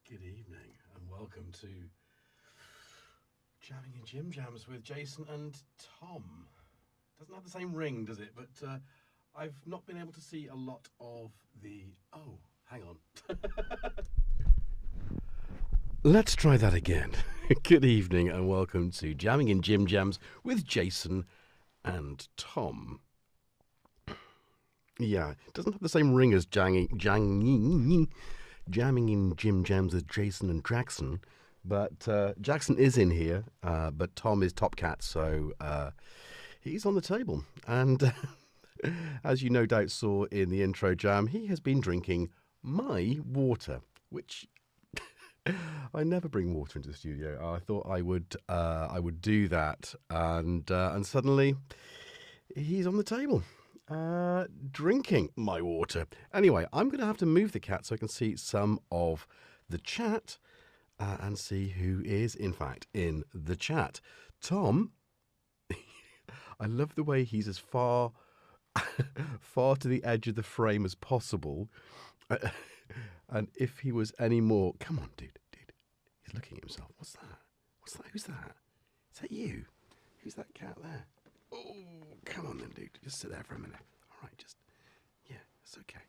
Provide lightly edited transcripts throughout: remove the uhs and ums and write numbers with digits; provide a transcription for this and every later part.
Good evening and welcome to Jamming in Jimjams with Jason and Tom. Doesn't have the same ring, does it? But I've not been able to see a lot of the... Oh, hang on. Let's try that again. Good evening and welcome to Jamming in Jimjams with Jason and Tom. Yeah, it doesn't have the same ring as jamming in Jimjams with Jason and Jackson. But Jackson is in here, but Tom is top cat, so he's on the table. And as you no doubt saw in the intro jam, he has been drinking my water, which I never bring water into the studio. I thought I would do that, and suddenly he's on the table. Drinking my water. Anyway, I'm going to have to move the cat so I can see some of the chat and see who is, in fact, in the chat. Tom, I love the way he's as far to the edge of the frame as possible. And if he was any more... Come on, dude. He's looking at himself. What's that? Who's that? Is that you? Who's that cat there? Oh, come on then, dude. Just sit there for a minute. All right, yeah, it's okay.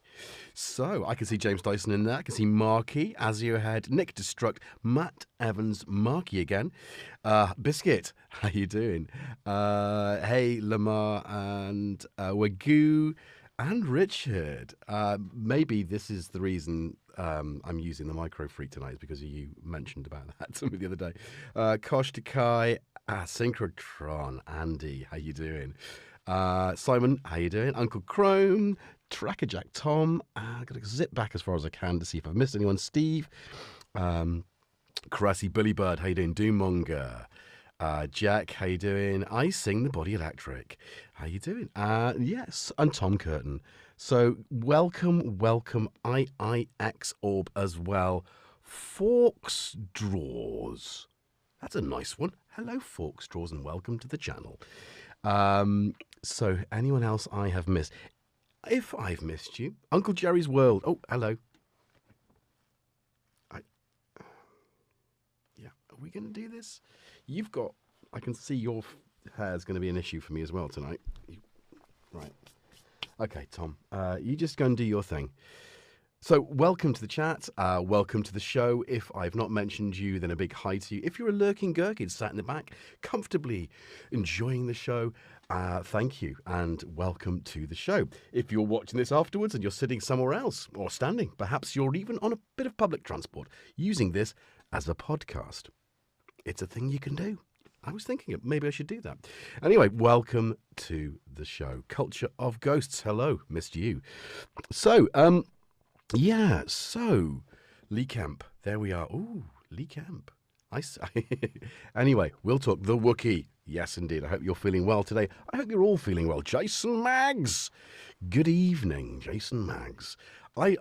So, I can see James Dyson in there. I can see Marky, Azure Head, Nick Destruct, Matt Evans, Marky again. Biscuit, how you doing? Hey, Lamar and Wagoo and Richard. Maybe this is the reason I'm using the MicroFreak tonight, is because you mentioned about that to me the other day. Kosh Takai, Synchrotron, Andy, how you doing? Simon, how you doing? Uncle Chrome, Trackerjack Tom. I've got to zip back as far as I can to see if I've missed anyone. Steve, Cressy, Billy Bird, how you doing? Doommonger, Jack, how you doing? I Sing the Body Electric, how you doing? Yes, and Tom Curtin. So welcome, IIX Orb as well. Forks Draws. That's a nice one. Hello, Forks Draws, and welcome to the channel. So, anyone else I have missed? If I've missed you, Uncle Jerry's World. Oh, hello. Yeah, are we going to do this? You've got... I can see your hair's going to be an issue for me as well tonight. Right. Okay, Tom. You just go and do your thing. So, welcome to the chat, welcome to the show. If I've not mentioned you, then a big hi to you. If you're a lurking gherkin sat in the back, comfortably enjoying the show, thank you, and welcome to the show. If you're watching this afterwards and you're sitting somewhere else, or standing, perhaps you're even on a bit of public transport, using this as a podcast, it's a thing you can do. I was thinking maybe I should do that. Anyway, welcome to the show. Culture of Ghosts, hello, missed you. So, yeah, so Lee Camp, there we are. Ooh, Lee Camp. Anyway, we'll talk the Wookiee. Yes, indeed. I hope you're feeling well today. I hope you're all feeling well. Jason Maggs. Good evening, Jason Maggs. I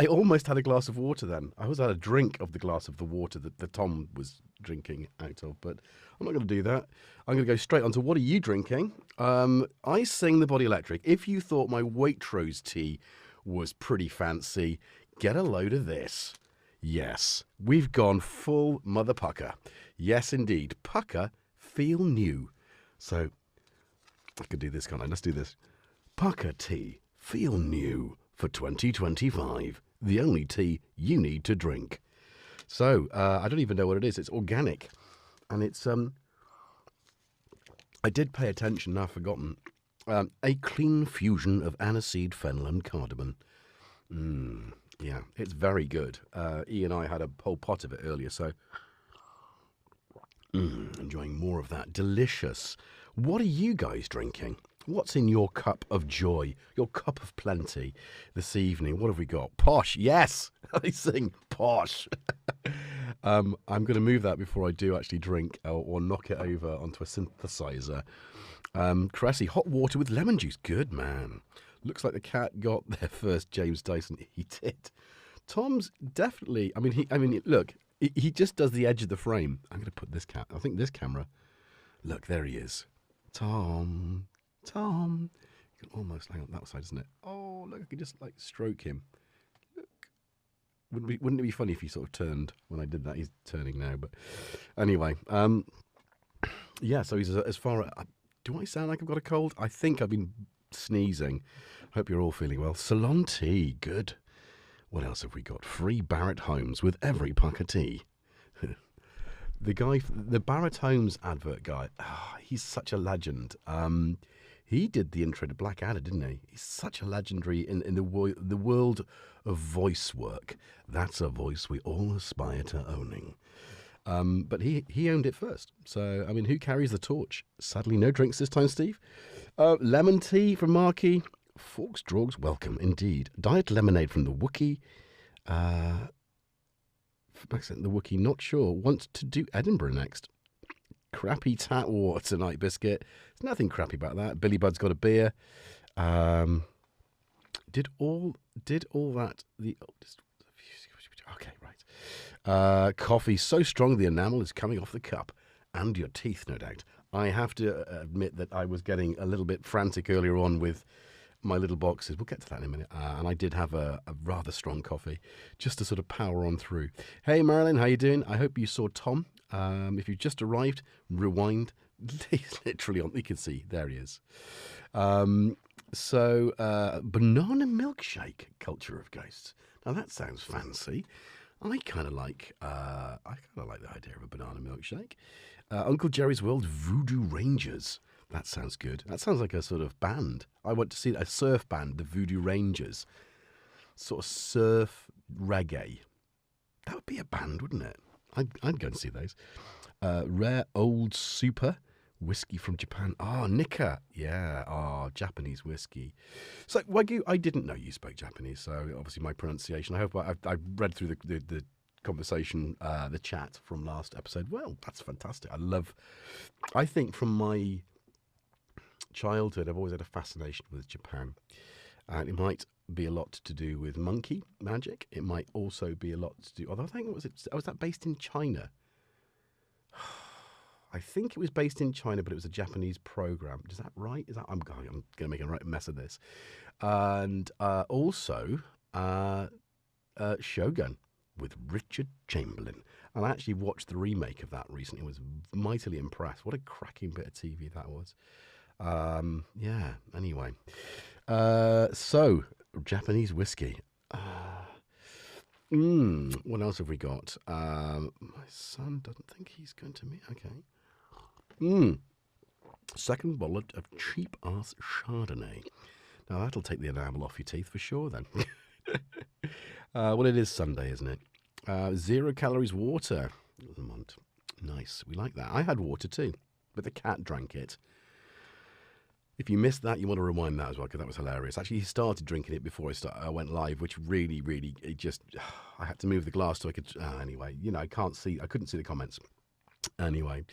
almost had a glass of water then. I almost had a drink of the glass of the water that Tom was drinking out of, but I'm not going to do that. I'm going to go straight on to what are you drinking? I Sing the Body Electric. If you thought my Waitrose tea was pretty fancy, get a load of this. Yes, we've gone full Mutha Pukka. Yes, indeed. Pukka feel new. So, I could do this, can't I? Let's do this. Pukka tea feel new for 2025. The only tea you need to drink. So, I don't even know what it is. It's organic. And it's, I did pay attention, now I've forgotten. A clean fusion of aniseed, fennel, and cardamom. Yeah, it's very good. E and I had a whole pot of it earlier, so enjoying more of that. Delicious. What are you guys drinking? What's in your cup of joy, your cup of plenty this evening? What have we got? Posh, yes, I sing posh. I'm going to move that before I do actually drink or knock it over onto a synthesizer. Cressy, hot water with lemon juice. Good man. Looks like the cat got there first, James Dyson. He did. Tom's definitely, look, he just does the edge of the frame. I'm going to put this cat, I think this camera. Look, there he is. Tom. You can almost, hang on, that side, isn't it? Oh, look, I can just like stroke him. Look. Wouldn't it be funny if he sort of turned when I did that? He's turning now, but anyway, yeah. So he's as far. Do I sound like I've got a cold? I think I've been sneezing. Hope you're all feeling well. Ceylon tea, good. What else have we got? Free Barrett Homes with every puck of tea. The Barrett Homes advert guy, he's such a legend. He did the intro to Blackadder, didn't he? He's such a legendary in the world of voice work. That's a voice we all aspire to owning. But he owned it first. So, I mean, who carries the torch? Sadly, no drinks this time, Steve. Lemon tea from Marky. Forks, Drogs, welcome indeed. Diet lemonade from the Wookiee. The Wookiee, not sure. Wants to do Edinburgh next. Crappy tat water tonight, Biscuit. There's nothing crappy about that. Billy Bud's got a beer. Did all that the oldest. Okay, right. Coffee so strong the enamel is coming off the cup. And your teeth, no doubt. I have to admit that I was getting a little bit frantic earlier on with my little boxes. We'll get to that in a minute. And I did have a rather strong coffee just to sort of power on through. Hey, Marilyn, how you doing? I hope you saw Tom. If you've just arrived, rewind. He's literally on. You can see. There he is. Banana milkshake, culture of ghosts. Now, that sounds fancy. I kind of like the idea of a banana milkshake. Uncle Jerry's World Voodoo Rangers. That sounds good. That sounds like a sort of band. I want to see a surf band, the Voodoo Rangers. Sort of surf reggae. That would be a band, wouldn't it? I'd go and see those. Rare Old Super. Whiskey from Japan. Nikka. Yeah. Japanese whiskey. So, Wagyu, I didn't know you spoke Japanese, so obviously my pronunciation. I hope I read through the conversation, the chat from last episode. Well, that's fantastic. I think from my childhood, I've always had a fascination with Japan. And it might be a lot to do with monkey magic. It might also be a lot to do... Although I think, was that based in China? I think it was based in China, but it was a Japanese program. Is that right? I'm going to make a right mess of this. And also Shogun with Richard Chamberlain. And I actually watched the remake of that recently. I was mightily impressed. What a cracking bit of TV that was. Yeah, anyway. So, Japanese whiskey. What else have we got? My son doesn't think he's going to meet. Okay. Second bottle of cheap-ass Chardonnay. Now, that'll take the enamel off your teeth for sure, then. Well, it is Sunday, isn't it? 0 calories water. Nice. We like that. I had water, too, but the cat drank it. If you missed that, you want to rewind that as well, because that was hilarious. Actually, he started drinking it before I went live, which really, I had to move the glass so I could, anyway, I couldn't see the comments. Anyway,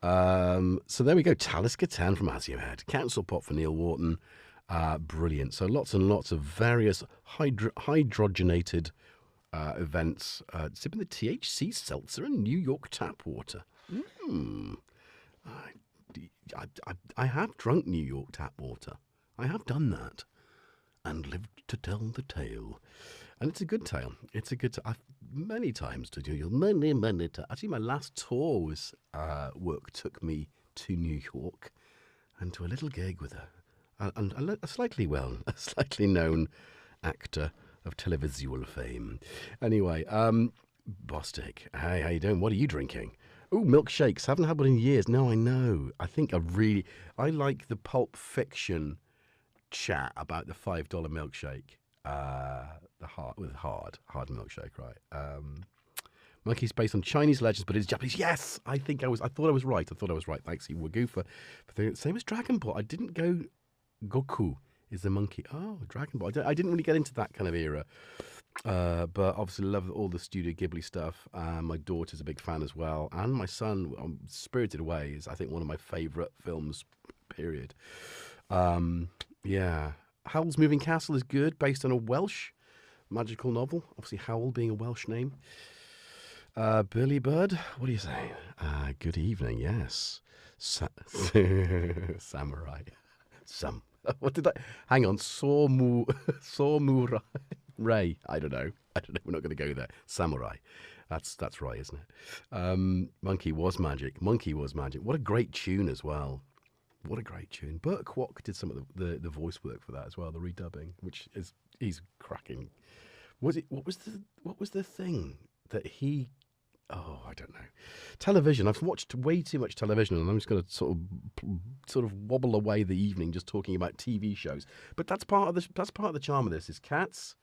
so there we go. Talisker 10 from Aziohead. Council pot for Neil Wharton. Brilliant. So lots and lots of various hydrogenated events. Sipping the THC seltzer and New York tap water. I have drunk New York tap water. I have done that and lived to tell the tale. And it's a good tale. It's a good tale. Many times to do. Many times. Actually, my last tour was work took me to New York and to a little gig with a slightly known actor of televisual fame. Anyway, Bostic, hey, how you doing? What are you drinking? Oh, milkshakes. Haven't had one in years. No, I know. I think I like the Pulp Fiction chat about the $5 milkshake. The hard milkshake, right? Monkey's based on Chinese legends, but it's Japanese. Yes, I thought I was right. Thanks, Wagyu, for the same as Dragon Ball. I didn't go Goku is the monkey. Oh, Dragon Ball. I didn't really get into that kind of era. But obviously love all the Studio Ghibli stuff. My daughter's a big fan as well. And my son, Spirited Away, is I think one of my favourite films, period. Yeah. Howl's Moving Castle is good, based on a Welsh magical novel. Obviously Howl being a Welsh name. Billy Bird, what do you say? Good evening, yes. Samurai. What did I... Hang on. Samurai. Ray. I don't know. We're not going to go there. Samurai. That's right, isn't it? Monkey Was Magic. Monkey Was Magic. What a great tune as well. What a great tune. Burt Kwok did some of the voice work for that as well, the redubbing, which is he's cracking. What was the thing that he? Oh, I don't know. Television. I've watched way too much television, and I'm just going to sort of wobble away the evening just talking about TV shows. But that's part of the charm of this: is cats,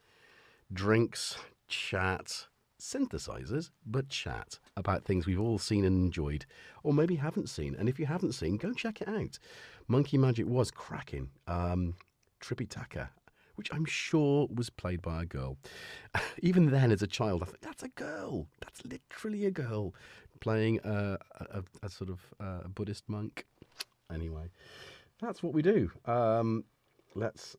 drinks, chat, synthesizers, but chat about things we've all seen and enjoyed, or maybe haven't seen. And if you haven't seen, go check it out. Monkey Magic was cracking. Tripitaka, which I'm sure was played by a girl. Even then, as a child, I thought, that's a girl. That's literally a girl playing a sort of Buddhist monk. Anyway, that's what we do. Let's...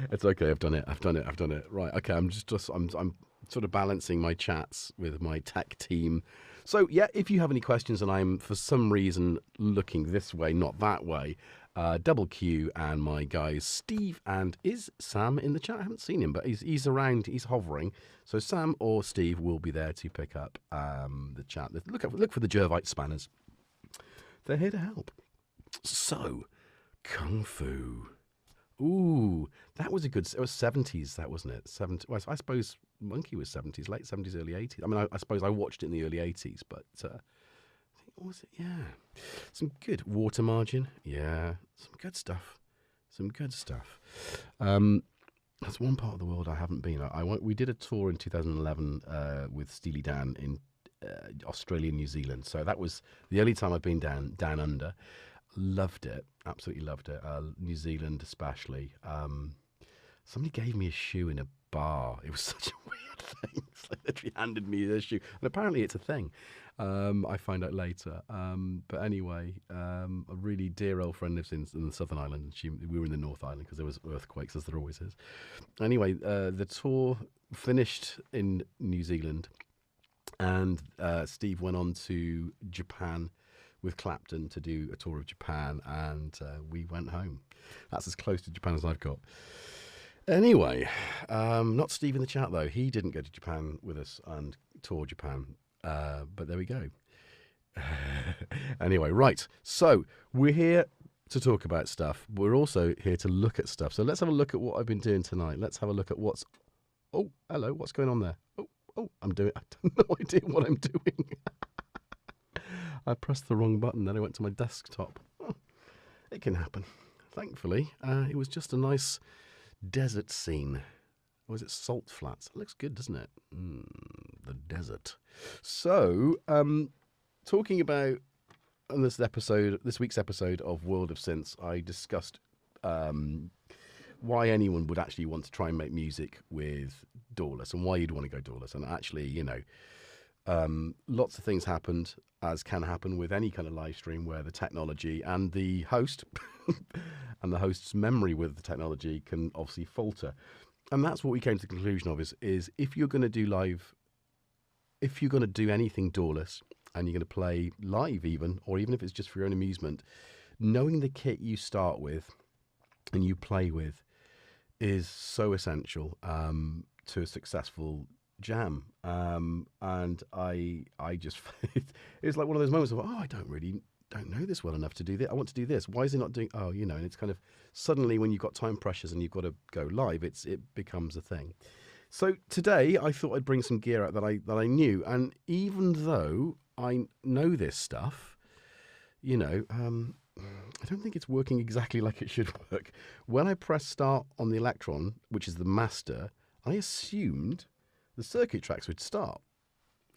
It's okay. I've done it. Right. Okay. I'm sort of balancing my chats with my tech team. So yeah, if you have any questions and I'm for some reason looking this way, not that way, double Q and my guys Steve and is Sam in the chat? I haven't seen him, but he's around. He's hovering. So Sam or Steve will be there to pick up the chat. Look for the Jervite spanners. They're here to help. So, Kung Fu. Ooh, that was it was 70s, that wasn't it? 70. Well, I suppose Monkey was 70s, late 70s, early 80s. I mean, I suppose I watched it in the early 80s, but I think, what was it? Yeah. Some good Water Margin. Yeah, some good stuff. That's one part of the world I haven't been. We did a tour in 2011 with Steely Dan in Australia and New Zealand. So that was the only time I've been down under. Loved it, absolutely loved it. New Zealand especially. Somebody gave me a shoe in a bar. It was such a weird thing. So they literally handed me a shoe, and apparently it's a thing. I find out later. But anyway, a really dear old friend lives in the Southern Island. We were in the North Island because there was earthquakes, as there always is. Anyway, the tour finished in New Zealand, and Steve went on to Japan with Clapton to do a tour of Japan, and we went home. That's as close to Japan as I've got. Anyway, not Steve in the chat though. He didn't go to Japan with us and tour Japan, but there we go. Anyway, right. So we're here to talk about stuff. We're also here to look at stuff. So let's have a look at what I've been doing tonight. Let's have a look at what's... Oh, hello. What's going on there? Oh, I have no idea what I'm doing. I pressed the wrong button, then I went to my desktop. Oh, it can happen. Thankfully, it was just a nice desert scene. Or is it salt flats? It looks good, doesn't it? The desert. So, talking about on this week's episode of World of Synths, I discussed why anyone would actually want to try and make music with DAWLess and why you'd want to go DAWLess. And actually, lots of things happened, as can happen with any kind of live stream, where the technology and the host and the host's memory with the technology can obviously falter. And that's what we came to the conclusion of is if you're going to do anything DAWLess and you're going to play live even, or even if it's just for your own amusement, knowing the kit you start with and you play with is so essential to a successful jam. And I just it's like one of those moments of, I don't know this well enough to do this. I want to do this. Why is it not doing? And it's kind of suddenly when you've got time pressures and you've got to go live, it becomes a thing. So today I thought I'd bring some gear out that I knew, and even though I know this stuff, I don't think it's working exactly like it should work. When I pressed start on the Elektron, which is the master, I assumed the circuit tracks would start.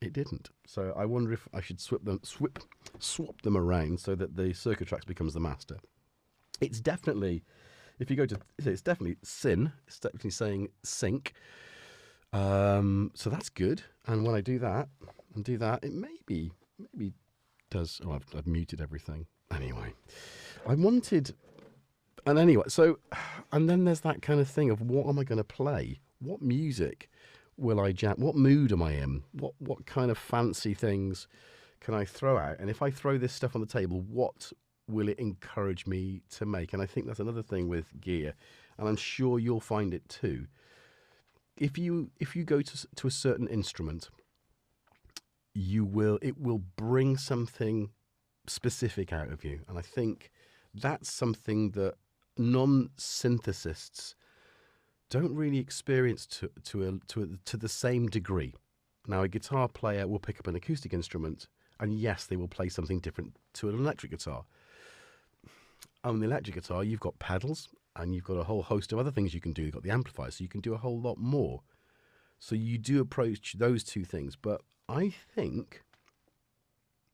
It didn't. So I wonder if I should swap them around so that the circuit tracks becomes the master. It's definitely, if you go to, it's definitely syn. It's definitely saying sync. So that's good. And when I do that, it maybe does. Oh, I've muted everything. Anyway, and then there's that kind of thing of what am I going to play? What music will I jam? What mood am I in? What kind of fancy things can I throw out? And if I throw this stuff on the table, what will it encourage me to make? And I think that's another thing with gear. and I'm sure you'll find it too. If you go to a certain instrument, it will bring something specific out of you, and I think that's something that non-synthesists don't really experience to the same degree. Now, a guitar player will pick up an acoustic instrument, and yes, they will play something different to an electric guitar. On the electric guitar, you've got pedals, and you've got a whole host of other things you can do. You've got the amplifier, so you can do a whole lot more. So you do approach those two things. But I think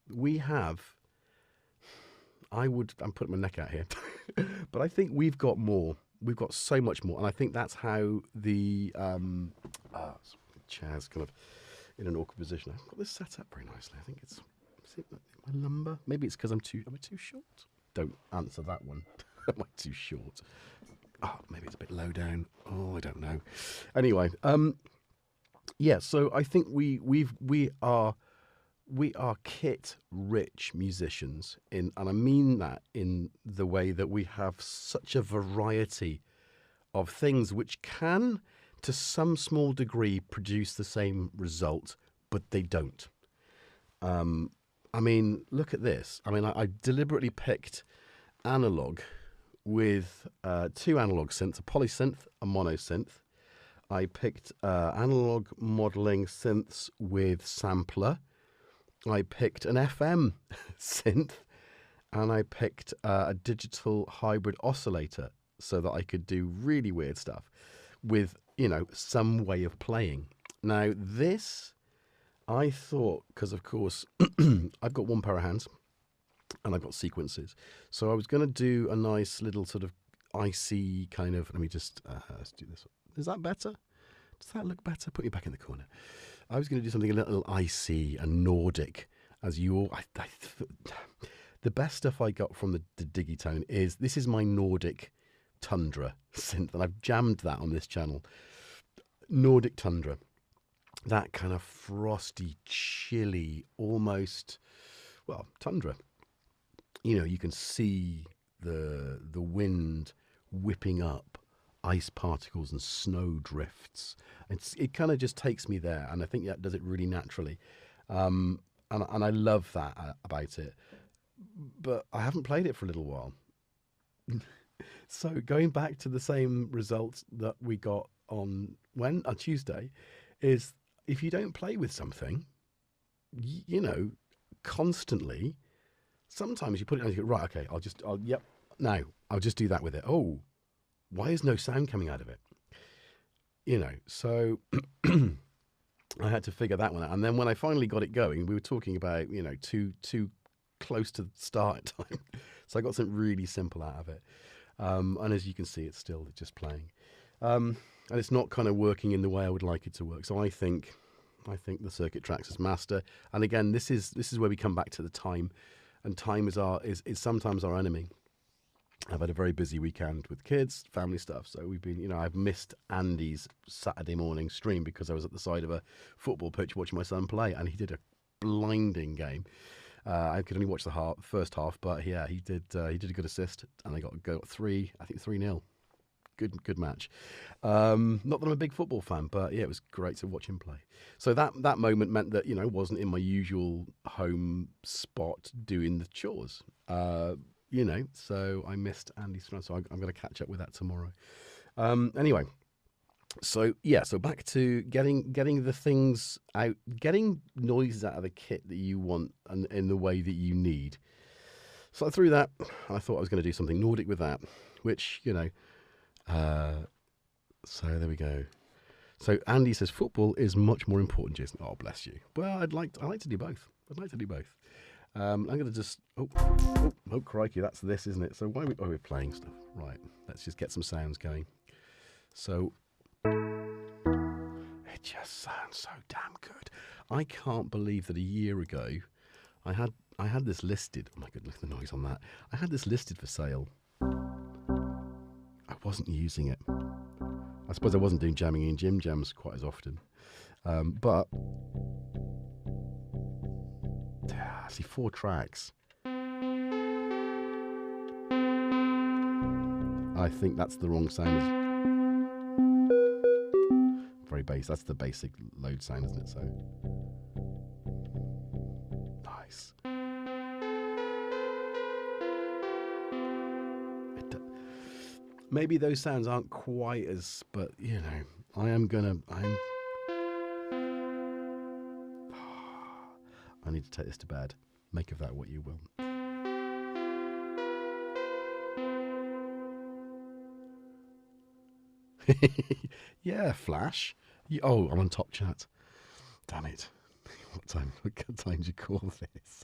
we have... I'm putting my neck out here. But I think we've got more. We've got so much more. And I think that's how the chair's kind of in an awkward position. I've got this set up very nicely. I think is it my lumbar? Maybe it's because am I too short? Don't answer that one. Am I too short? Oh, maybe it's a bit low down. Oh, I don't know. Anyway, yeah. So I think we are kit-rich musicians, and I mean that in the way that we have such a variety of things which can, to some small degree, produce the same result, but they don't. I mean, look at this. I mean, I deliberately picked analog with two analog synths, a polysynth, a monosynth. I picked analog modeling synths with sampler. I picked an FM synth, and I picked a digital hybrid oscillator so that I could do really weird stuff with, you know, some way of playing. Now, this, I thought, because of course, I've got one pair of hands and I've got sequences. So I was going to do a nice little sort of icy kind of, let me just, let's do this. Is that better? Does that look better? Put you back in the corner. I was going to do something a little icy and Nordic, as you all. The best stuff I got from the Digitone is this is my Nordic Tundra synth, and I've jammed that on this channel. Nordic Tundra, that kind of frosty, chilly, almost, well, tundra. You know, you can see the wind whipping up ice particles and snow drifts. It kind of just takes me there, and I think that does it really naturally. And I love that about it. But I haven't played it for a little while. So going back to the same results that we got on Tuesday, is if you don't play with something, you know, constantly, sometimes you put it down and you go, right, okay, I'll just do that with it. Oh, why is no sound coming out of it? You know, so I had to figure that one out. And then when I finally got it going, we were talking about, you know, too close to the start time. So I got something really simple out of it. And as you can see, it's still just playing. And it's not kind of working in the way I would like it to work. So I think the circuit tracks as master. And again, this is where we come back to the time. And time is sometimes our enemy. I've had a very busy weekend with kids, family stuff. So we've been, you know, I've missed Andy's Saturday morning stream because I was at the side of a football pitch watching my son play, and he did a blinding game. I could only watch the first half, but yeah, he did a good assist, and they got a go at 3-0. Good match. Not that I'm a big football fan, but yeah, it was great to watch him play. So that moment meant that, you know, wasn't in my usual home spot doing the chores. You know, so I missed Andy's stream, so I'm going to catch up with that tomorrow. Anyway, so yeah, so back to getting the things out, getting noises out of the kit that you want and in the way that you need. So I threw that. I thought I was going to do something Nordic with that, which, you know, so there we go. So Andy says football is much more important, Jason. Oh, bless you. Well, I'd like to do both. I'm going to just, oh, crikey, that's this, isn't it? So we're playing stuff. Right, let's just get some sounds going. So, it just sounds so damn good. I can't believe that a year ago, I had this listed. Oh my goodness, look at the noise on that. I had this listed for sale. I wasn't using it. I suppose I wasn't doing jamming in Jimjams quite as often. But... see 4 tracks. I think that's the wrong sound. bass. That's the basic load sound, isn't it? So nice. Maybe those sounds aren't quite as, but you know, I need to take this to bed. Make of that what you will. Yeah, Flash. Oh, I'm on top chat. Damn it. What time do you call this?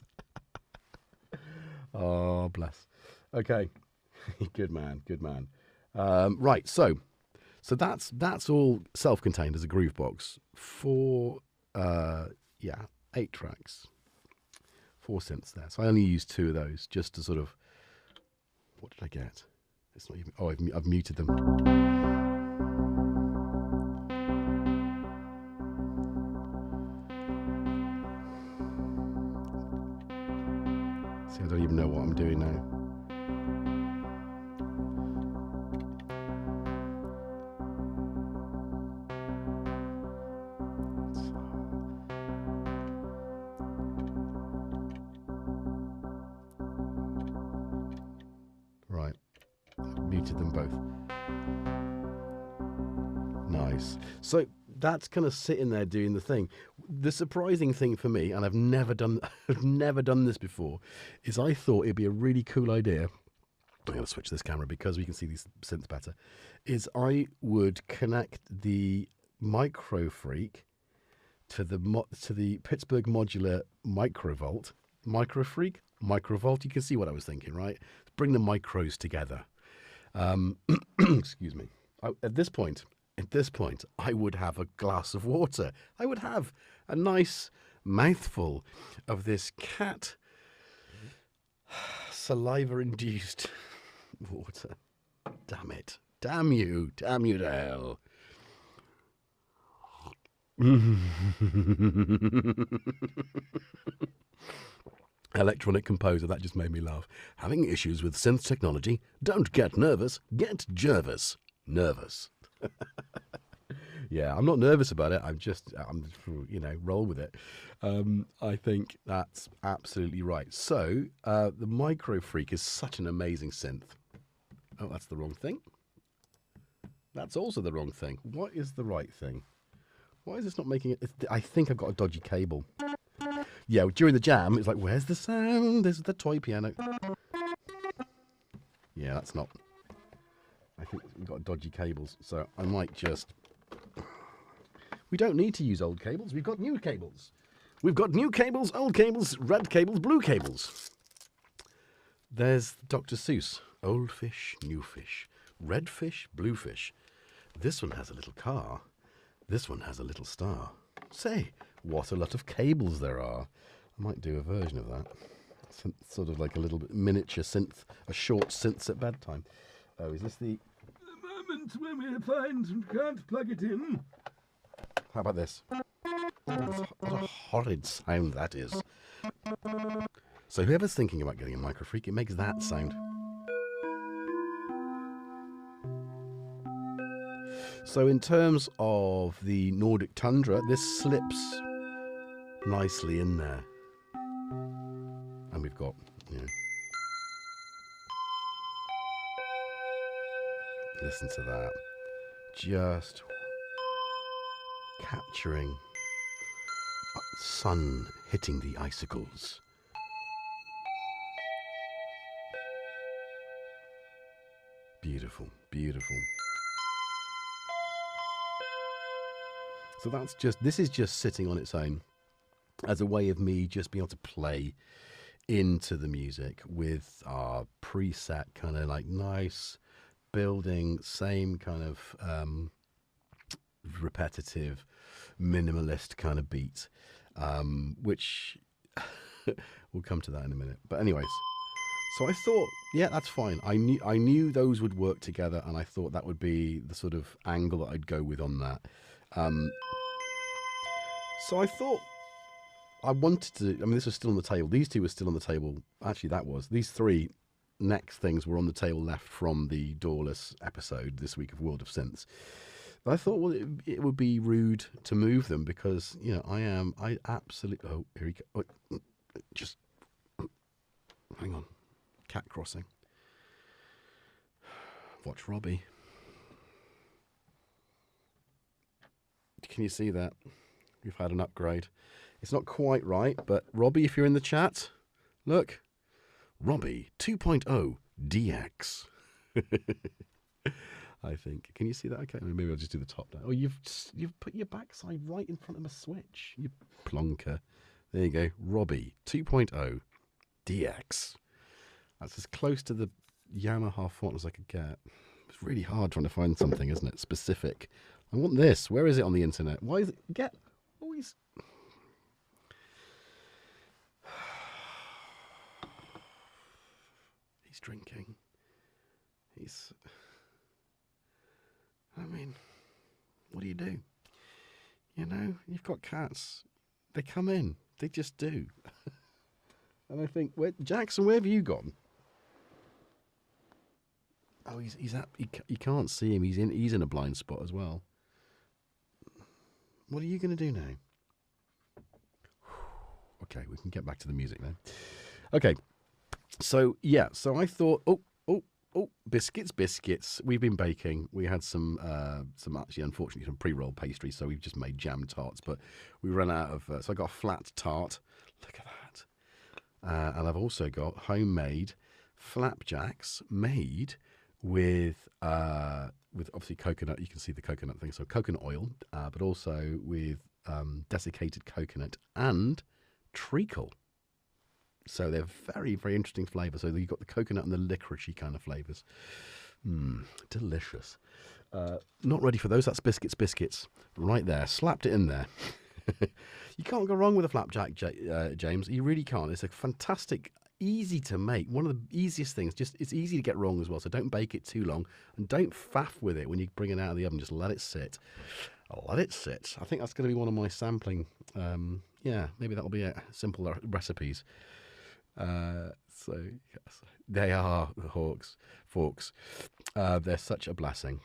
Oh, bless. Okay. Good man, good man. Right, so that's all self-contained as a groove box for 8 tracks, 4 synths there. So I only used 2 of those just to sort of, what did I get? It's not even, oh, I've muted them. See, I don't even know what I'm doing now. Right, muted them both. Nice. So that's kind of sitting there doing the thing. The surprising thing for me, and I've never done this before, is I thought it'd be a really cool idea. I'm going to switch this camera because we can see these synths better. Is I would connect the MicroFreak to the Pittsburgh modular Microvolt. MicroFreak, Microvolt. You can see what I was thinking, right? Bring the micros together. Excuse me. At this point, I would have a glass of water. I would have a nice mouthful of this cat saliva-induced water. Damn it. Damn you to hell. Electronic composer, that just made me laugh. Having issues with synth technology? Don't get nervous, get Jervis. Nervous. Yeah, I'm not nervous about it. I'm you know, roll with it. I think that's absolutely right. So the MicroFreak is such an amazing synth. Oh, that's the wrong thing. That's also the wrong thing. What is the right thing? Why is this not making it? I think I've got a dodgy cable. Yeah, during the jam, it's like, where's the sound? This is the toy piano. Yeah, that's not. I think we've got dodgy cables, so I might just... We don't need to use old cables. We've got new cables. We've got new cables, old cables, red cables, blue cables. There's Dr. Seuss. Old fish, new fish. Red fish, blue fish. This one has a little car. This one has a little star. Say, what a lot of cables there are. I might do a version of that. Sort of like a little bit miniature synth, a short synth at bedtime. Oh, is this the moment when we find and can't plug it in? How about this? What a horrid sound that is. So whoever's thinking about getting a MicroFreak, it makes that sound. So in terms of the Nordic Tundra, this slips nicely in there. And we've got, you know, listen to that. Just capturing sun hitting the icicles. Beautiful, beautiful. So that's just, this is just sitting on its own as a way of me just being able to play into the music with our preset kind of like nice building, same kind of repetitive, minimalist kind of beat, which we'll come to that in a minute. But anyways, so I thought, yeah, that's fine. I knew those would work together, and I thought that would be the sort of angle that I'd go with on that. So I thought I wanted to, I mean, this was still on the table. These two were still on the table. Actually, these three next things were on the table left from the DAWLess episode this week of World of Synths. I thought, well, it would be rude to move them because, you know, I absolutely, oh, here we go. Oh, just, hang on. Cat crossing. Watch Robbie. Can you see that? We've had an upgrade. It's not quite right, but Robbie, if you're in the chat, look. Robbie 2.0 DX. I think. Can you see that? Okay, maybe I'll just do the top now. Oh, you've put your backside right in front of a switch. You plonker. There you go. Robbie 2.0 DX. That's as close to the Yamaha font as I could get. It's really hard trying to find something, isn't it? Specific. I want this. Where is it on the internet? Why is it? Get always. He's drinking. He's. I mean, what do? You know, you've got cats. They come in. They just do. And I think, Jackson, where have you gone? Oh, he's at. You can't see him. He's in a blind spot as well. What are you going to do now? Okay, we can get back to the music now. Okay, so yeah, so I thought, oh, biscuits. We've been baking. We had some actually, unfortunately, some pre-rolled pastry, so we've just made jam tarts. But we ran out of, so I got a flat tart. Look at that. And I've also got homemade flapjacks made with obviously coconut. You can see the coconut thing, so coconut oil, but also with desiccated coconut and treacle. So they're very, very interesting flavours. So you've got the coconut and the licoricey kind of flavours. Delicious. Not ready for those. That's biscuits. Right there. Slapped it in there. You can't go wrong with a flapjack, James. You really can't. It's a fantastic, easy to make. One of the easiest things. Just it's easy to get wrong as well. So don't bake it too long. And don't faff with it when you bring it out of the oven. Just let it sit. Let it sit. I think that's going to be one of my sampling. Yeah, maybe that'll be a simple recipes. So yes, they are forks. They're such a blessing.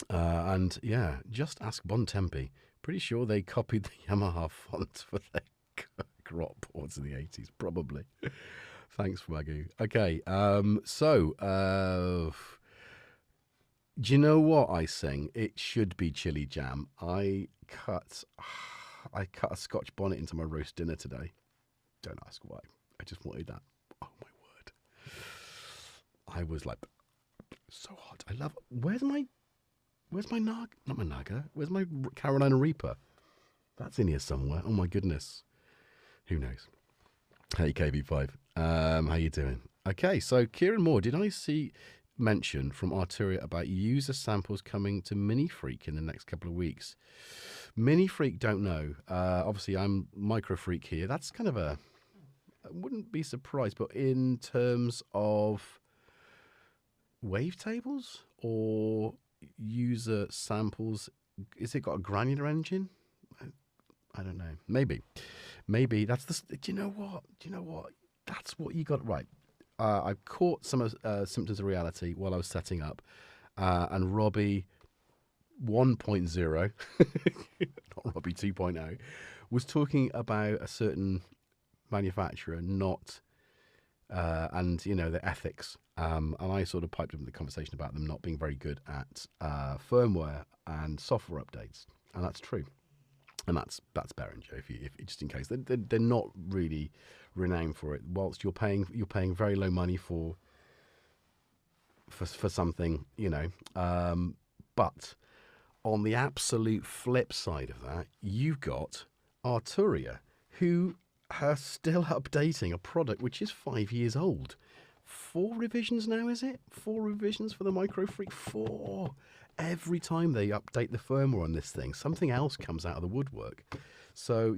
And yeah, just ask Bontempi. Pretty sure they copied the Yamaha font for their crop boards in the 80s, probably. Thanks, Wagyu. Okay, do you know what I sing? It should be chili jam. I cut a Scotch bonnet into my roast dinner today. Don't ask why. I just wanted that. Oh my word! I was like, so hot. I love. Where's my Naga? Not my Naga. Where's my Carolina Reaper? That's in here somewhere. Oh my goodness. Who knows? Hey KB5, how you doing? Okay, so Kieran Moore, did I see mention from Arturia about user samples coming to MicroFreak in the next couple of weeks? MicroFreak, don't know. Obviously, I'm MicroFreak here. That's kind of a. I wouldn't be surprised, but in terms of wavetables or user samples, is it got a granular engine? I don't know. Maybe that's the. Do you know what? That's what you got right. I caught some of Symptoms of Reality while I was setting up, and Robie 1.0, not Robie 2.0, was talking about a certain manufacturer, not and the ethics. And I sort of piped up the conversation about them not being very good at firmware and software updates, and that's true. And that's Behringer, if just in case they're not really renowned for it. Whilst you're paying very low money for something, but on the absolute flip side of that, you've got Arturia, who are still updating a product which is 5 years old. 4 revisions now, is it? 4 revisions for the MicroFreak? 4. Every time they update the firmware on this thing, something else comes out of the woodwork. So,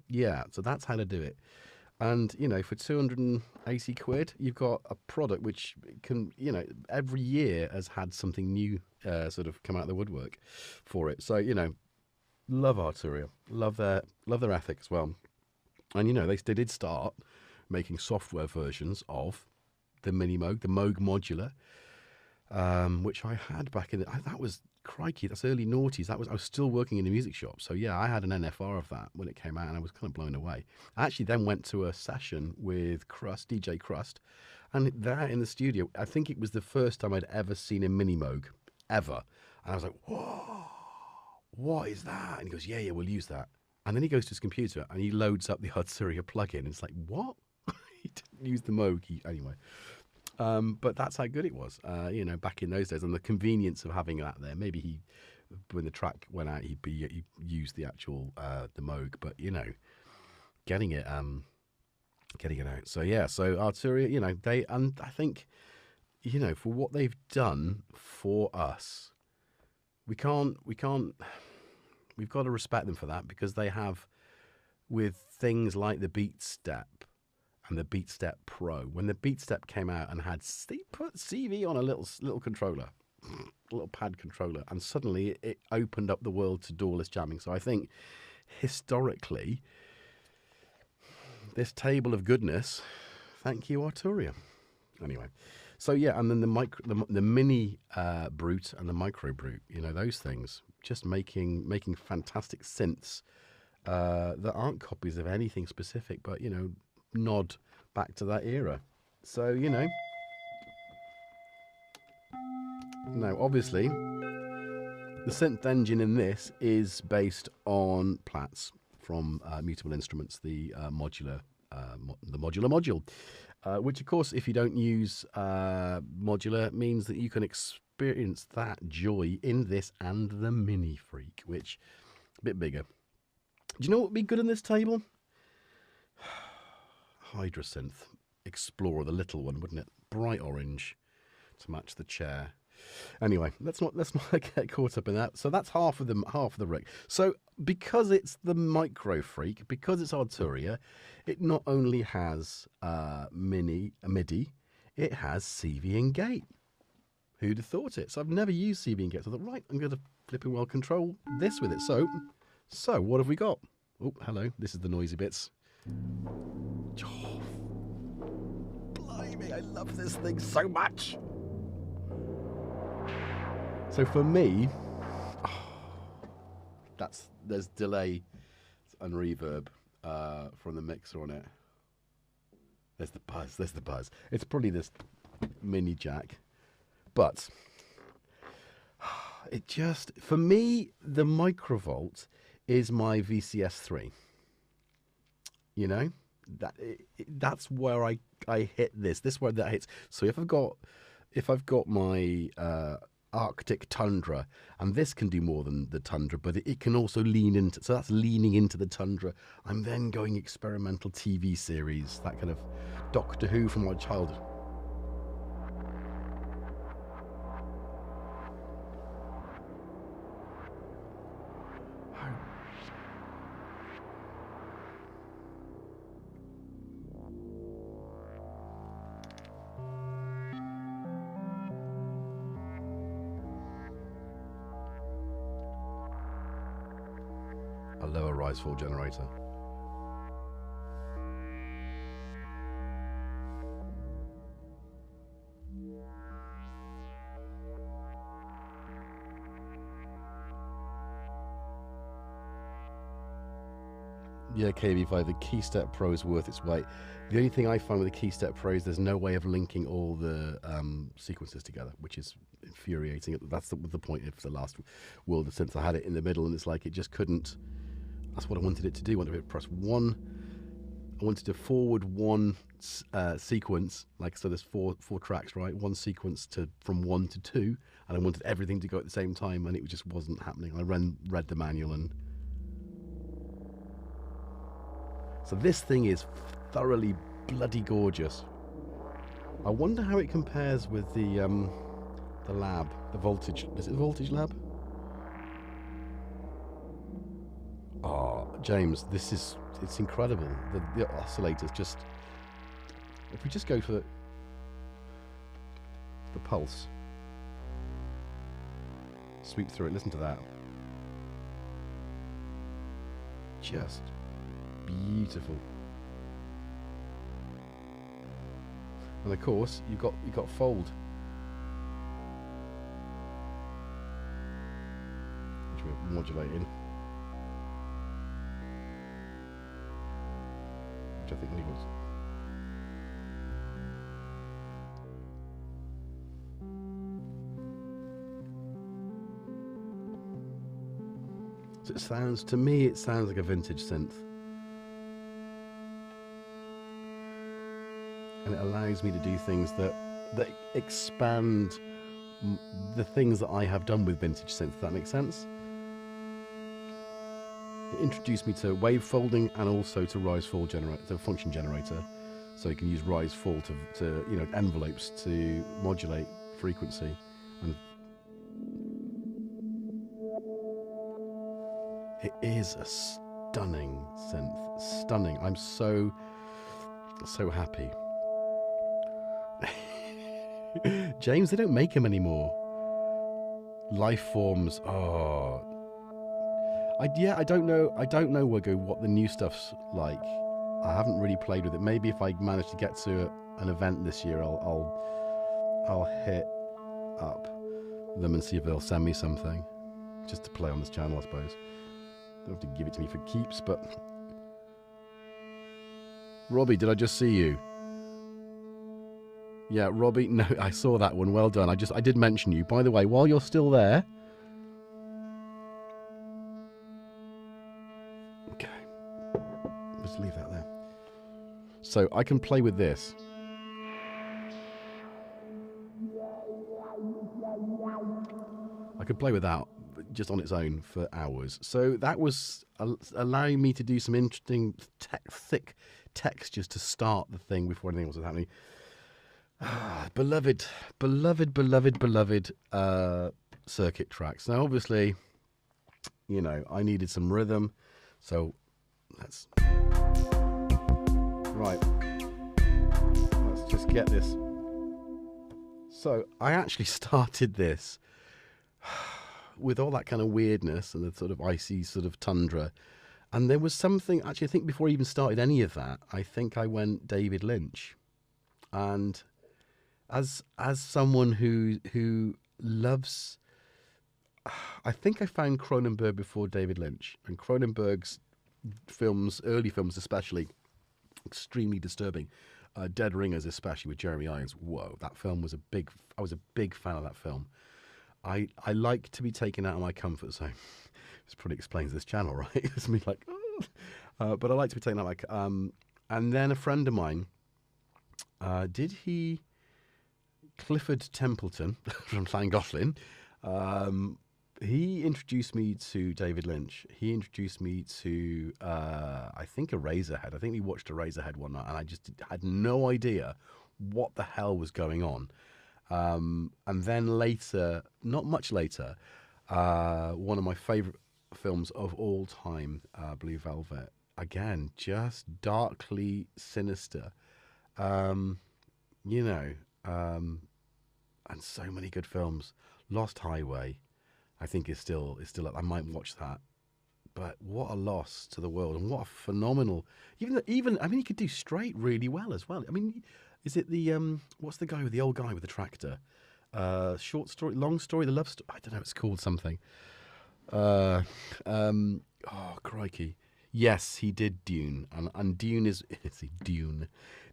yeah, so that's how to do it. And, for 280 quid, you've got a product which can, every year has had something new sort of come out of the woodwork for it. So, love Arturia. Love their ethic as well. And, they did start making software versions of the Mini Moog, the Moog Modular, which I had back in that was crikey, that's early noughties. I was still working in a music shop. So yeah, I had an NFR of that when it came out, and I was kind of blown away. I actually then went to a session with DJ Crust, and there in the studio, I think it was the first time I'd ever seen a Mini Moog, ever. And I was like, whoa, what is that? And he goes, yeah, we'll use that. And then he goes to his computer and he loads up the Arturia plugin. And it's like, what? He didn't use the Moog. Anyway. But that's how good it was, you know, back in those days, and the convenience of having that there. Maybe when the track went out, he used the actual the Moog, but you know, getting it out. So yeah, so Arturia, you know, and I think, you know, for what they've done for us, we've got to respect them for that, because they have, with things like the Beat Step and the Beat Step Pro. When the Beat Step came out and they put CV on a little controller, a little pad controller, and suddenly it opened up the world to DAWLess jamming. So I think historically, this table of goodness, thank you, Arturia. Anyway, so yeah, and then the mini brute and the micro brute, you know, those things, just making fantastic synths that aren't copies of anything specific, but you know, nod back to that era. So, you know, now obviously the synth engine in this is based on Platts from Mutable Instruments, the modular module, which of course, if you don't use modular, means that you can experience that joy in this and the MicroFreak, which a bit bigger. Do you know what would be good in this table? Hydrasynth Explorer, the little one, wouldn't it? Bright orange to match the chair. Anyway, let's not get caught up in that. So that's half of the rig. So because it's the MicroFreak, because it's Arturia, it not only has MIDI, it has CV and gate. Who'd have thought it? So I've never used CV and gate. So I thought, right, I'm going to flipping well control this with it. So what have we got? Oh, hello. This is the noisy bits. Oh, blimey, I love this thing so much. So for me, there's delay and reverb from the mixer on it. There's the buzz. It's probably this mini jack, but it just, for me, the Microvolt is my VCS3. You know, that's where I hit this. This where that hits. So if I've got my Arctic Tundra, and this can do more than the Tundra, but it can also lean into. So that's leaning into the Tundra. I'm then going experimental TV series, that kind of Doctor Who from my childhood. A lower rise fall generator. Yeah, KB5, the Keystep Pro is worth its weight. The only thing I find with the Keystep Pro is there's no way of linking all the sequences together, which is infuriating. That's the point of the last World of Synth. I had it in the middle, and it's like it just couldn't. That's what I wanted it to do. I wanted to press one. I wanted to forward one sequence, like so. There's four tracks, right? One sequence from 1 to 2, and I wanted everything to go at the same time, and it just wasn't happening. I read the manual and. So this thing is thoroughly bloody gorgeous. I wonder how it compares with the lab, the voltage. Is it the voltage lab? Oh, James, it's incredible. The oscillators just. If we just go for the pulse, sweep through it. Listen to that. Just. Beautiful. And of course you've got fold. modulating. Which I think he was. So it sounds, to me, it sounds like a vintage synth. And it allows me to do things that expand the things that I have done with vintage synth. Does that make sense? It introduced me to wave folding and also to rise fall generator, to function generator. So you can use rise fall to you know, envelopes to modulate frequency. And it is a stunning synth. Stunning. I'm so happy. James, they don't make them anymore. Lifeforms. Oh, I don't know. I don't know, Wiggo, what the new stuff's like. I haven't really played with it. Maybe if I manage to get to an event this year, I'll hit up them and see if they'll send me something just to play on this channel, I suppose. Don't have to give it to me for keeps, but Robbie, did I just see you? Yeah, Robbie, no, I saw that one. Well done. I did mention you. By the way, while you're still there. Okay. Let's leave that there. So I can play with this. I could play with that just on its own for hours. So that was allowing me to do some interesting thick textures to start the thing before anything else was happening. Beloved circuit tracks. Now, obviously, you know, I needed some rhythm, so let's just get this. So I actually started this with all that kind of weirdness and the sort of icy sort of tundra, and there was something, actually, I think before I even started any of that, I think I went David Lynch. And as someone who loves, I think I found Cronenberg before David Lynch, and Cronenberg's films, early films especially, extremely disturbing. Dead Ringers, especially with Jeremy Irons. Whoa, that film was I was a big fan of that film. I like to be taken out of my comfort zone. This probably explains this channel, right? It's me like, but I like to be taken out and then a friend of mine, Clifford Templeton from Llangollen, he introduced me to David Lynch. He introduced me to, I think, Eraserhead. I think we watched Eraserhead one night, and I just had no idea what the hell was going on. And then later, not much later, one of my favorite films of all time, Blue Velvet. Again, just darkly sinister. You know, and so many good films. Lost Highway, I think is still. I might watch that, but what a loss to the world, and what a phenomenal. Even I mean, he could do straight really well as well. I mean, is it the what's the guy with the old guy with the tractor? Short story, long story, the love story. I don't know. It's called something. Oh crikey! Yes, he did Dune, and Dune is Dune.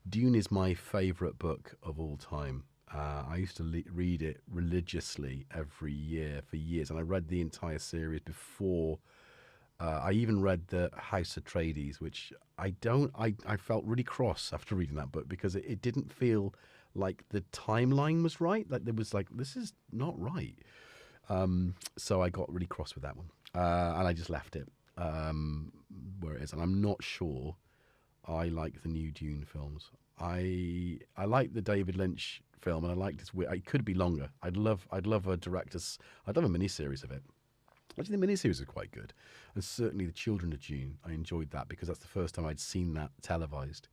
Dune is my favourite book of all time. I used to read it religiously every year for years, and I read the entire series before. I even read the House Atreides, which I felt really cross after reading that book because it didn't feel like the timeline was right. Like there was like, this is not right. So I got really cross with that one, and I just left it where it is. And I'm not sure I like the new Dune films. I like the David Lynch film, and I like this. It could be longer. I'd love a director's. I'd love a miniseries of it. Actually, the miniseries is quite good, and certainly the Children of Dune. I enjoyed that because that's the first time I'd seen that televised.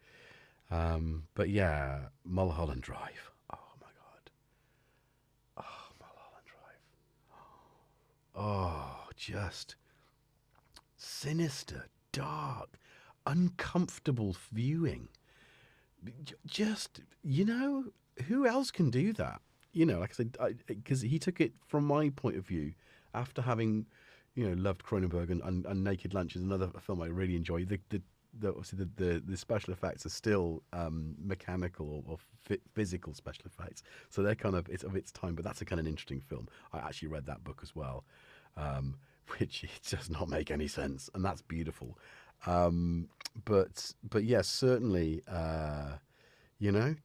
But yeah, Mulholland Drive. Oh my god. Oh, Mulholland Drive. Oh, just sinister, dark, uncomfortable viewing. Just, you know, who else can do that? You know, like I said, because he took it from my point of view after having, loved Cronenberg, and Naked Lunch is another film I really enjoy. Obviously the special effects are still mechanical or physical special effects, so they're kind of, it's of its time, but that's a kind of interesting film. I actually read that book as well, which it does not make any sense, and that's beautiful. But yeah, certainly,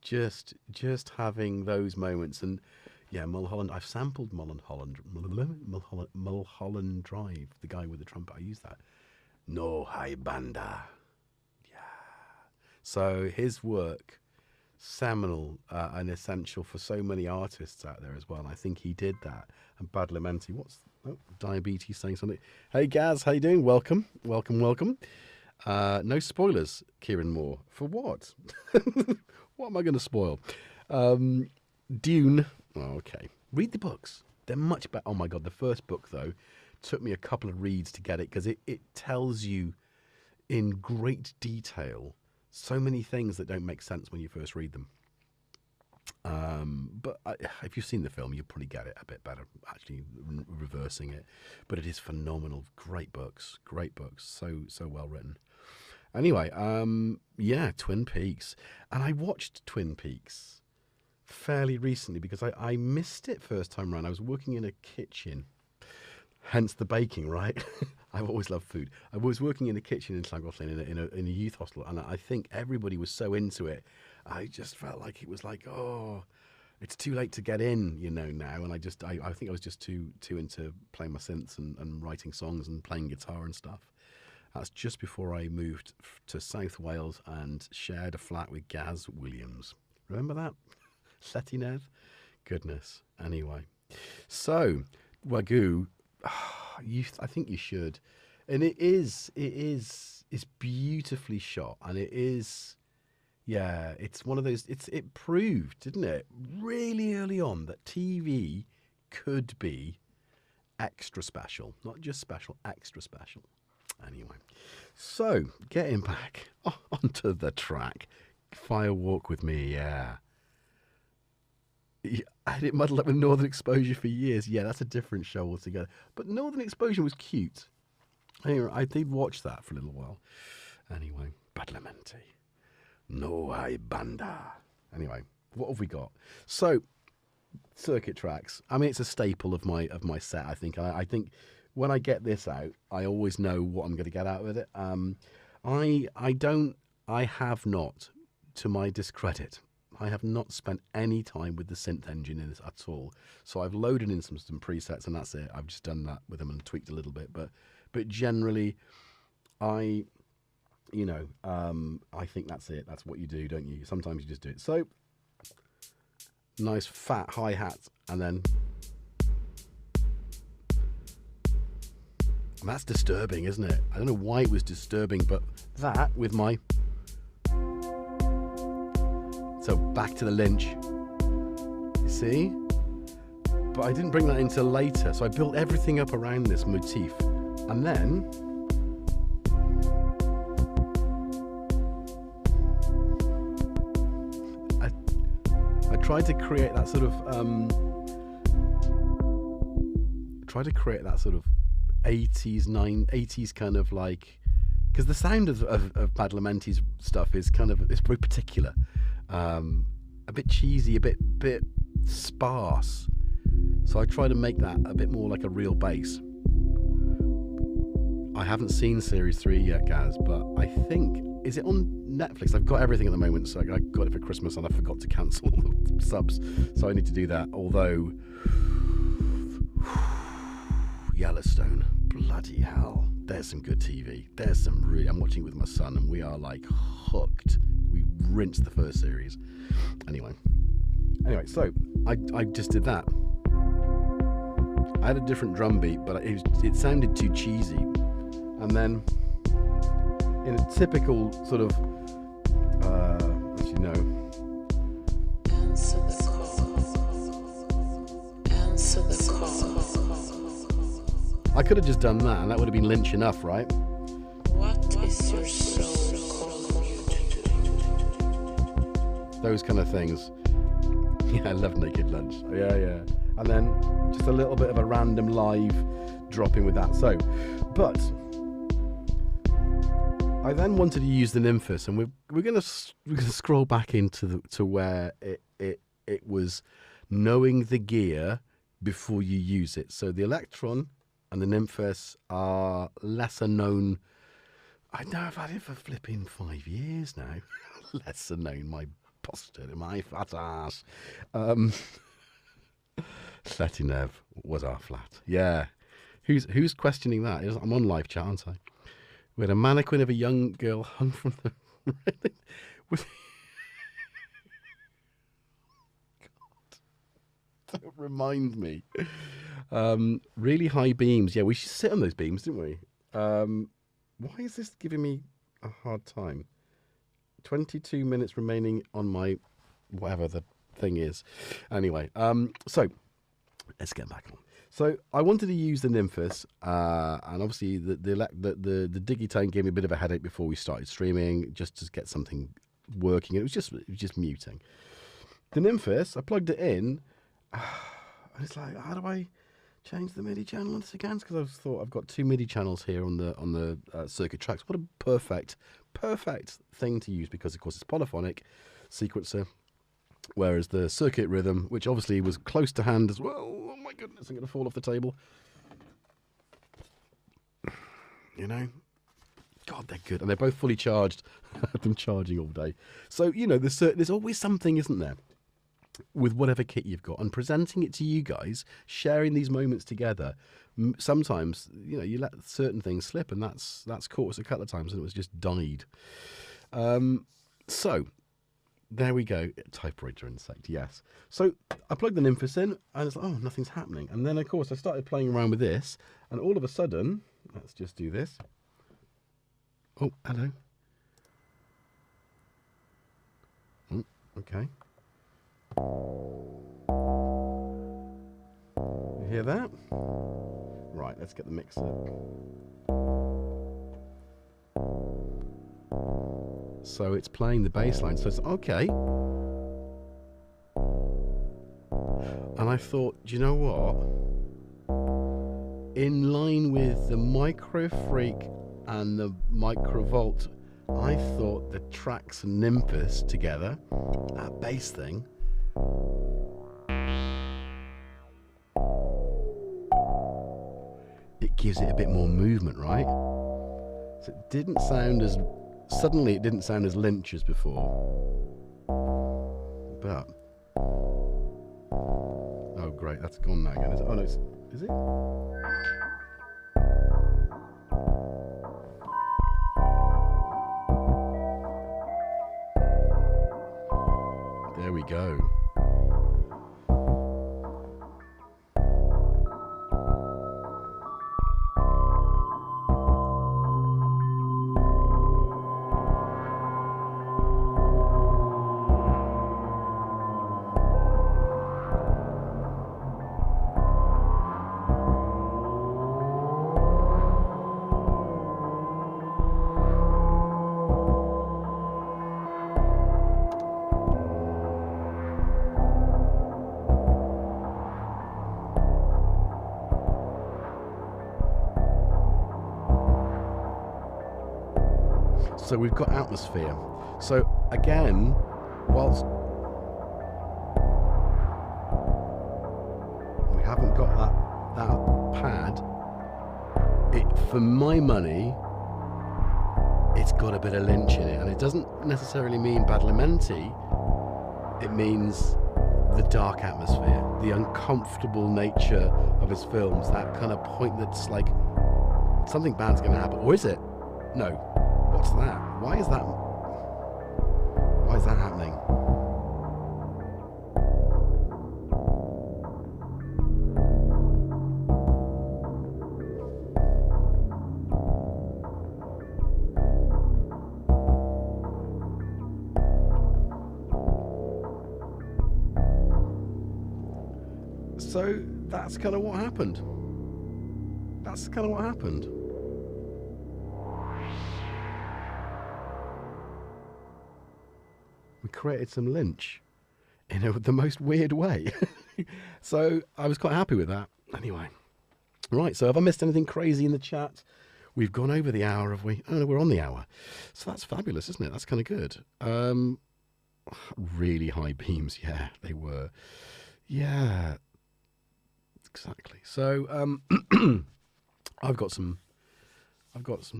just having those moments. And yeah, Mulholland, I've sampled Mulholland Drive, the guy with the trumpet. I use that. No Hai Banda. So his work, seminal and essential for so many artists out there as well. And I think he did that. And Badalamenti, Diabetes saying something. Hey Gaz, how you doing? Welcome. No spoilers, Kieran Moore. For what? What am I going to spoil? Dune. Oh, okay. Read the books. They're much better. Oh my God, the first book though took me a couple of reads to get it, because it tells you in great detail so many things that don't make sense when you first read them. But if you've seen the film, you'll probably get it a bit better, actually reversing it. But it is phenomenal. Great books. So well written. Anyway, yeah, Twin Peaks. And I watched Twin Peaks fairly recently because I missed it first time around. I was working in a kitchen, hence the baking, right? I've always loved food. I was working in the kitchen in Llangollen in a youth hostel, and I think everybody was so into it. I just felt like it was like, oh, it's too late to get in, now. And I think I was just too into playing my synths and writing songs and playing guitar and stuff. That's just before I moved to South Wales and shared a flat with Gaz Williams. Remember that? Lletynedd? Goodness. Anyway. So, Wagyu, I think you should. And it's beautifully shot, and it is, yeah, it's one of those, it proved, didn't it, really early on that TV could be extra special. Not just special, extra special. Anyway, so getting back onto the track, Fire Walk With Me, yeah. I had it muddled up with Northern Exposure for years. Yeah, that's a different show altogether. But Northern Exposure was cute. Anyway, I did watch that for a little while. Anyway, Badalamenti. No Hai Banda. Anyway, what have we got? So, circuit tracks. I mean, it's a staple of my set, I think. I think when I get this out, I always know what I'm going to get out with it. I have not, to my discredit, I have not spent any time with the synth engine in this at all. So I've loaded in some presets, and that's it. I've just done that with them and tweaked a little bit. But generally, I think that's it. That's what you do, don't you? Sometimes you just do it. So, nice fat hi-hat, and then... That's disturbing, isn't it? I don't know why it was disturbing, but that with my... So back to the Lynch. You see? But I didn't bring that until later, so I built everything up around this motif. And then... I tried to create that sort of... 80s kind of like, because the sound of Badalamenti's stuff is kind of, it's very particular, a bit cheesy, a bit sparse. So I try to make that a bit more like a real bass. I haven't seen Series 3 yet, Gaz, but I think, is it on Netflix? I've got everything at the moment, so I got it for Christmas and I forgot to cancel the subs, so I need to do that. Although Yellowstone, bloody hell, there's some good TV. There's some really, I'm watching it with my son and we are like hooked. We rinsed the first series. Anyway, so I just did that. I had a different drum beat, but it sounded too cheesy. And then in a typical sort of, as you know, answer the call. I could have just done that, and that would have been Lynch enough, right? What is your soul calling you to do? Those kind of things. Yeah, I love Naked Lunch. Yeah. and then just a little bit of a random live dropping with that. So, but I then wanted to use the Nymphes, and we're gonna scroll back into to where it was knowing the gear before you use it. So the Elektron and the Nymphes are lesser known. I know I've had it for flipping 5 years now. Lesser known, my bastard, my fat ass. Setinev was our flat. Yeah. Who's questioning that? I'm on live chat, aren't I? We had a mannequin of a young girl hung from the railing with... God, don't remind me. Really high beams. Yeah, we should sit on those beams, didn't we? Why is this giving me a hard time? 22 minutes remaining on my whatever the thing is. Anyway, so let's get back on. So I wanted to use the Nymphes, and obviously the Digitone gave me a bit of a headache before we started streaming, just to get something working. It was just muting. The Nymphes, I plugged it in, and it's like, how do I change the MIDI channel once again? Because I thought I've got 2 MIDI channels here on the circuit tracks. What a perfect thing to use, because of course it's polyphonic sequencer, whereas the circuit rhythm, which obviously was close to hand as well. Oh my goodness, I'm going to fall off the table. You know, God, they're good, and they're both fully charged. I've been charging all day, so you know there's always something, isn't there, with whatever kit you've got, and presenting it to you guys, sharing these moments together. Sometimes, you know, you let certain things slip, and that's caught us a couple of times, and it was just died. So there we go. Typewriter insect, yes. So I plugged the Nymphes in, and it's like, oh, nothing's happening. And then, of course, I started playing around with this, and all of a sudden, let's just do this. Oh, hello. Oh, okay. You hear that? Right, let's get the mixer. So it's playing the bass line, so it's okay. And I thought, do you know what? In line with the MicroFreak and the Microvolt, I thought the tracks and Nymphes together, that bass thing, it gives it a bit more movement, right? So it didn't sound as... Suddenly it didn't sound as Lynch as before. But... Oh great, that's gone now again. Oh no, is it? There we go. So we've got atmosphere. So again, whilst we haven't got that pad, for my money, it's got a bit of Lynch in it, and it doesn't necessarily mean Badalamenti. It means the dark atmosphere, the uncomfortable nature of his films, that kind of point that's like something bad's going to happen, or is it? No. What's that? Why is that happening? So that's kind of what happened. That's kind of what happened. We created some Lynch in the most weird way. So I was quite happy with that. Anyway, right. So have I missed anything crazy in the chat? We've gone over the hour, have we? Oh no, we're on the hour. So that's fabulous, isn't it? That's kind of good. Really high beams. Yeah, they were. Yeah, exactly. So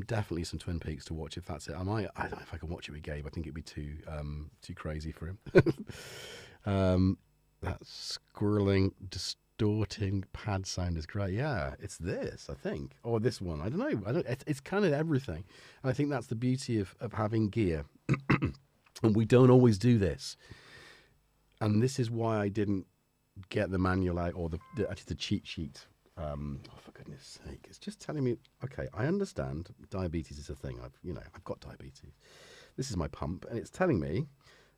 definitely some Twin Peaks to watch if that's it. I don't know if I can watch it with Gabe. I think it'd be too crazy for him. That squirreling, distorting pad sound is great. Yeah, it's this, I think, or this one. I don't know. It's kind of everything. And I think that's the beauty of having gear, and we don't always do this. And this is why I didn't get the manual out or the cheat sheet. Oh, for goodness sake, it's just telling me, okay, I understand diabetes is a thing. I've got diabetes. This is my pump, and it's telling me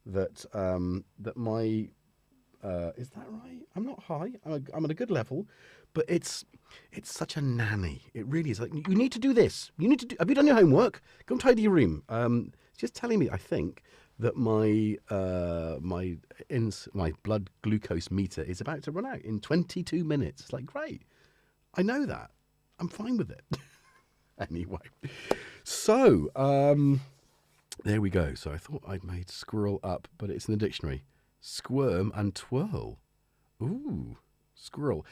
that that my is that right? I'm not high. I'm at a good level, but it's such a nanny. It really is. Like, you need to do this. You need to do. Have you done your homework? Go and tidy your room. It's just telling me, I think, that my blood glucose meter is about to run out in 22 minutes. It's like, great. I know that. I'm fine with it. Anyway, so there we go. So I thought I'd made squirrel up, but it's in the dictionary. Squirm and twirl. Ooh, squirrel.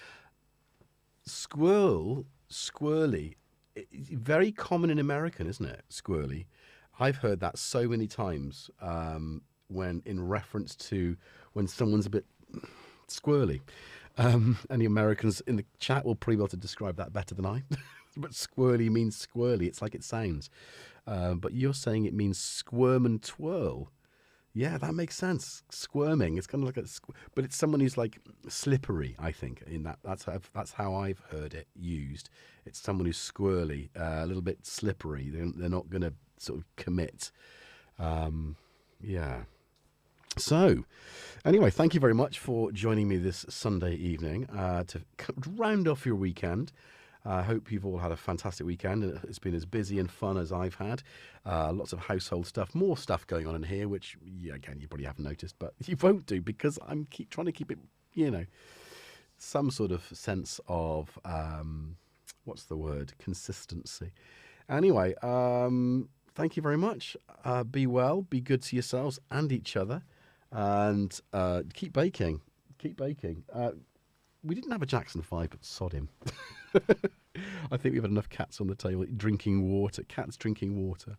Squirrel, squirrely. It's very common in American, isn't it? Squirrely. I've heard that so many times when in reference to when someone's a bit squirrely. And the Americans in the chat will probably be able to describe that better than I. But squirrely means squirrely. It's like it sounds. But you're saying it means squirm and twirl. Yeah, that makes sense. Squirming. It's kind of like but it's someone who's like slippery, I think. In that's how I've heard it used. It's someone who's squirrely, a little bit slippery. They're not going to sort of commit. Yeah. So, anyway, thank you very much for joining me this Sunday evening to round off your weekend. I hope you've all had a fantastic weekend. It's been as busy and fun as I've had. Lots of household stuff, more stuff going on in here, which, again, you probably haven't noticed, but you won't do because I'm trying to keep it, some sort of sense of, what's the word, consistency. Anyway, thank you very much. Be well, be good to yourselves and each other, and keep baking. Keep baking. We didn't have a Jackson 5, but sod him. I think we've had enough cats on the table drinking water. Cats drinking water.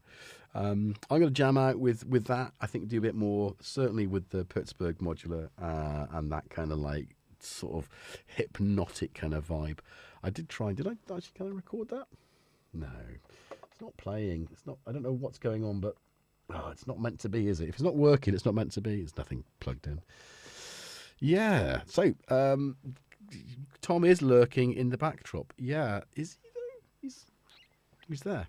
I'm going to jam out with that. I think do a bit more, certainly with the Pittsburgh modular and that kind of like sort of hypnotic kind of vibe. I did try. Did I actually kind of record that? No, it's not playing. It's not. I don't know what's going on, but it's not meant to be, is it? If it's not working, it's not meant to be. There's nothing plugged in. Yeah. So. Tom is lurking in the backdrop. Yeah, is he though? He's there.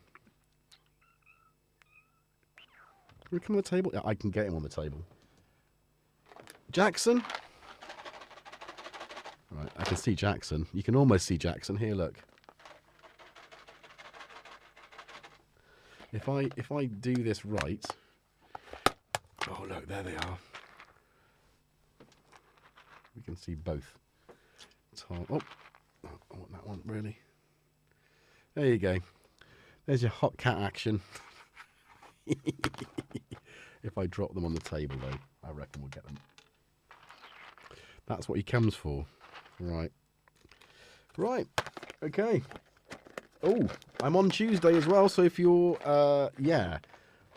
Can we come on the table? Yeah, I can get him on the table. Jackson. Right, I can see Jackson. You can almost see Jackson. Here, look. If I do this right. Oh look, there they are. We can see both. Oh, I want that one, really. There you go. There's your hot cat action. If I drop them on the table, though, I reckon we'll get them. That's what he comes for. Right. Right. Okay. Oh, I'm on Tuesday as well, so if you're... yeah.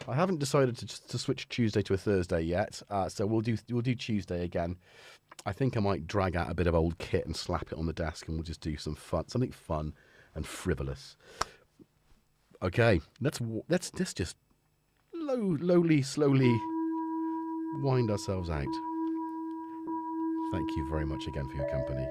I haven't decided to switch Tuesday to a Thursday yet, so we'll do Tuesday again. I think I might drag out a bit of old kit and slap it on the desk, and we'll just do something fun and frivolous. Okay, let's just slowly wind ourselves out. Thank you very much again for your company.